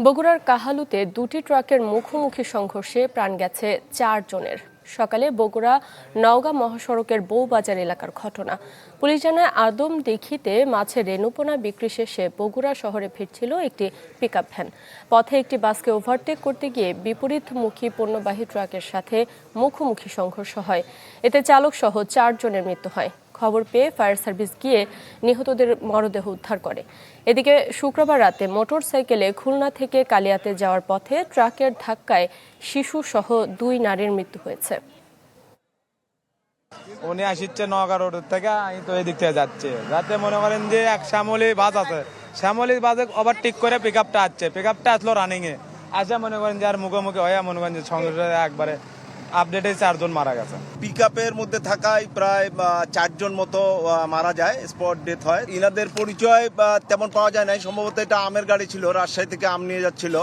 বগুড়ার কাহালুতে দুটি ট্রাকের মুখোমুখি সংঘর্ষে প্রাণ গেছে 4 জনের। সকালে বগুড়া নওগাঁ মহাসড়কের বউবাজার এলাকার ঘটনা। পুলিশ জানায় আদমদীঘিতে মাছের রেণুপোনা বিক্রি শেষে বগুড়া শহরে ফিরছিল একটি পিকআপ ভ্যান। পথে একটি বাসকে ওভারটেক করতে গিয়ে বিপরীতমুখী পণ্যবাহী ট্রাকের সাথে মুখোমুখি সংঘর্ষ হয়। এতে চালক সহ 4 জনের মৃত্যু হয়। খবর পেয়ে ফায়ার সার্ভিস গিয়ে নিহতদের মরদেহ উদ্ধার করে। এদিকে শুক্রবার রাতে মোটরসাইকেলে খুলনা থেকে কালিয়াতে যাওয়ার পথে ট্রাকের ধাক্কায় শিশু সহ 2 নারীর মৃত্যু হয়েছে। উনি আসছে নওগাঁ রোড থেকে, আমি তো এদিক থেকে যাচ্ছে। রাতে মনে করেন যে এক শ্যামলি বাস আছে, শ্যামলি বাসে ওভারটেক করে পিকআপটা আসলো রানিং এ আসে, মনে করেন যে আর মুখোমুখি হয়ে মনে করেন যে সংঘর্ষে একবারে আপডেটে 4 জন মারা গেছে। পিকআপের মধ্যে থাকায় প্রায় 4 জন মতো মারা যায়, স্পট ডেথ হয়। ইনাদের পরিচয় তেমন পাওয়া যায় নাই। সম্ভবত এটা আমের গাড়ি ছিল, রাজশাহী থেকে আম নিয়ে যাচ্ছিল।